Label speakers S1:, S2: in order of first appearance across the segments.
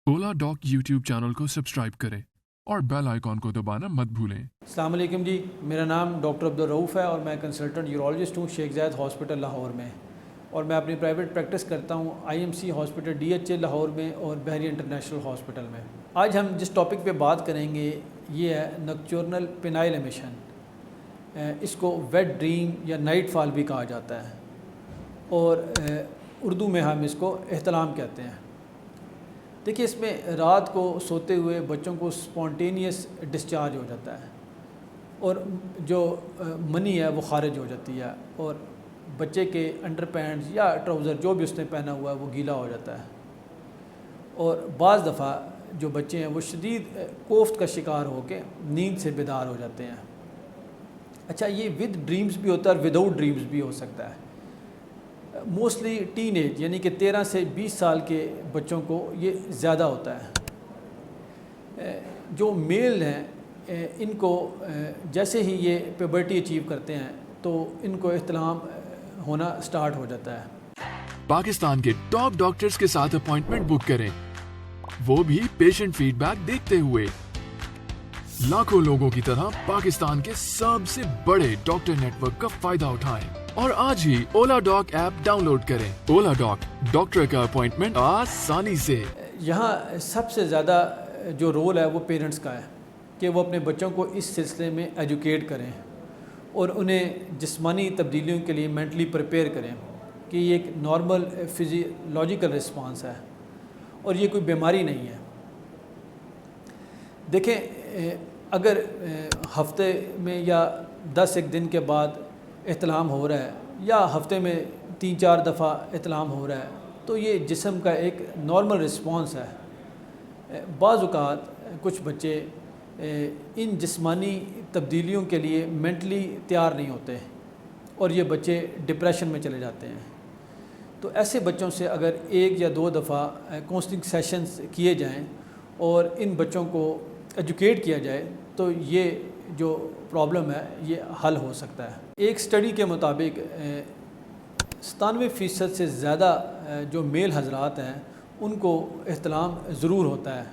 S1: ओला dock YouTube channel को subscribe करें और बेल आइकॉन को दबाना मत भूलें।
S2: अस्सलाम वालेकुम जी, मेरा नाम डॉक्टर अब्दुल रऊफ़ है और मैं कंसल्टेंट यूरोलॉजिस्ट हूँ शेख ज़ायद हॉस्पिटल लाहौर में, और मैं अपनी प्राइवेट प्रैक्टिस करता हूँ आईएमसी हॉस्पिटल डीएचए लाहौर में और बहरिया इंटरनेशनल हॉस्पिटल में। आज हम जिस टॉपिक पे बात करेंगे ये है नॉकटर्नल पेनाइल एमिशन। इसको वेट ड्रीम या नाइट फॉल भी कहा जाता है और उर्दू में हम इसको एहतलाम कहते हैं। देखिए, इसमें रात को सोते हुए बच्चों को स्पॉन्टेनियस डिस्चार्ज हो जाता है और जो मनी है वो खारिज हो जाती है और बच्चे के अंडर पैंट्स या ट्राउज़र जो भी उसने पहना हुआ है वो गीला हो जाता है। और बाज़ दफ़ा जो बच्चे हैं वो शदीद कोफ्त का शिकार होकर नींद से बेदार हो जाते हैं। अच्छा, ये विद ड्रीम्स भी होता है और विदाउट ड्रीम्स भी हो सकता है। मोस्टली टीन एज यानी कि 13 से 20 साल के बच्चों को ये ज़्यादा होता है। जो मेल हैं इनको जैसे ही ये प्यूबर्टी अचीव करते हैं तो इनको इख्तिलाम होना स्टार्ट हो जाता है।
S1: पाकिस्तान के टॉप डॉक्टर्स के साथ अपॉइंटमेंट बुक करें, वो भी पेशेंट फीडबैक देखते हुए। लाखों लोगों की तरह पाकिस्तान के सबसे बड़े डॉक्टर नेटवर्क का फायदा उठाएं और आज ही ओला डॉक ऐप डाउनलोड करें। ओला डॉक, डॉक्टर का अपॉइंटमेंट आसानी से।
S2: यहाँ सबसे ज़्यादा जो रोल है वो पेरेंट्स का है कि वो अपने बच्चों को इस सिलसिले में एजुकेट करें और उन्हें जिस्मानी तब्दीलियों के लिए मेंटली प्रिपेयर करें कि ये एक नॉर्मल फिजियोलॉजिकल रिस्पांस है और ये कोई बीमारी नहीं है। देखें, अगर हफ्ते में या 10 एक दिन के बाद एहतलाम हो रहा है या हफ्ते में 3-4 दफ़ा एहतलाम हो रहा है तो ये जिस्म का एक नॉर्मल रिस्पांस है। बाज़ औक़ात कुछ बच्चे इन जिस्मानी तब्दीलियों के लिए मेंटली तैयार नहीं होते और ये बच्चे डिप्रेशन में चले जाते हैं। तो ऐसे बच्चों से अगर 1 या 2 दफ़ा काउंसलिंग सेशंस किए जाएं और इन बच्चों को एजुकेट किया जाए तो ये जो प्रॉब्लम है ये हल हो सकता है। एक स्टडी के मुताबिक 97% से ज़्यादा जो मेल हजरात हैं उनको एहतलाम ज़रूर होता है।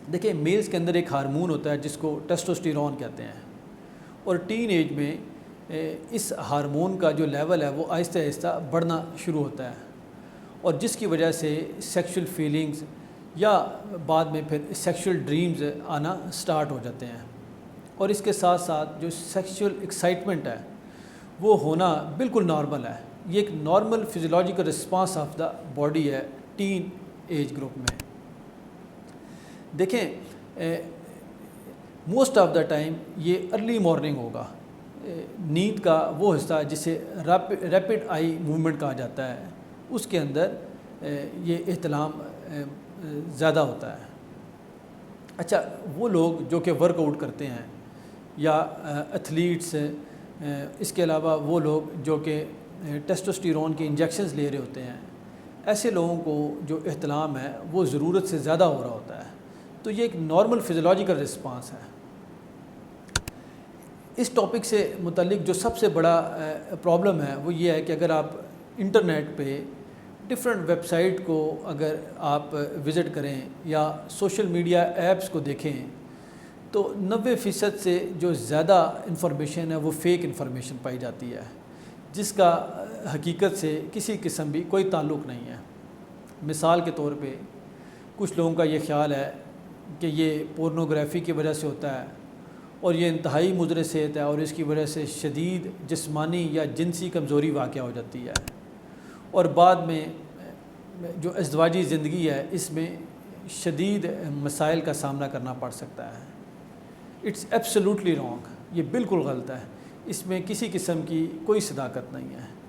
S2: देखिए, मेल्स के अंदर एक हार्मोन होता है जिसको टेस्टोस्टेरोन कहते हैं और टीन एज में इस हार्मोन का जो लेवल है वो आहिस्ता आहिस्ता बढ़ना शुरू होता है और जिसकी वजह से सेक्सुअल फीलिंग्स या बाद में फिर सेक्सुअल ड्रीम्स आना स्टार्ट हो जाते हैं। और इसके साथ साथ जो सेक्सुअल एक्साइटमेंट है वो होना बिल्कुल नॉर्मल है। ये एक normal physiological response of the body है टीन एज ग्रुप में। देखें, मोस्ट ऑफ द टाइम ये अर्ली मॉर्निंग होगा। नींद का वो हिस्सा जिसे रैपिड आई मूवमेंट कहा जाता है उसके अंदर ये एहतलाम ज़्यादा होता है। अच्छा, वो लोग जो कि वर्कआउट करते हैं या एथलीट्स, इसके अलावा वो लोग जो कि टेस्टोस्टेरोन के इंजेक्शंस ले रहे होते हैं, ऐसे लोगों को जो एहतलाम है वो ज़रूरत से ज़्यादा हो रहा होता है। तो ये एक नॉर्मल फिजियोलॉजिकल रिस्पांस है। इस टॉपिक से मुतल्लिक जो सबसे बड़ा प्रॉब्लम है वो ये है कि अगर आप इंटरनेट पे डिफरेंट वेबसाइट को अगर आप विज़िट करें या सोशल मीडिया ऐप्स को देखें तो 90% से जो ज़्यादा इंफॉर्मेशन है वो फ़ेक इंफॉर्मेशन पाई जाती है जिसका हकीकत से किसी किस्म भी कोई ताल्लुक़ नहीं है। मिसाल के तौर पे कुछ लोगों का ये ख्याल है कि ये पोर्नोग्राफ़ी की वजह से होता है और ये इंतहाई मुज़र सेहत है और इसकी वजह से शदीद जिस्मानी या जिनसी कमज़ोरी वाक़या हो जाती है और बाद में जो अज़दवाजी ज़िंदगी है इसमें शदीद मसाइल का सामना करना पड़ सकता है। इट्स एब्सोल्युटली रॉन्ग, ये बिल्कुल गलत है। इसमें किसी किस्म की कोई सदाकत नहीं है।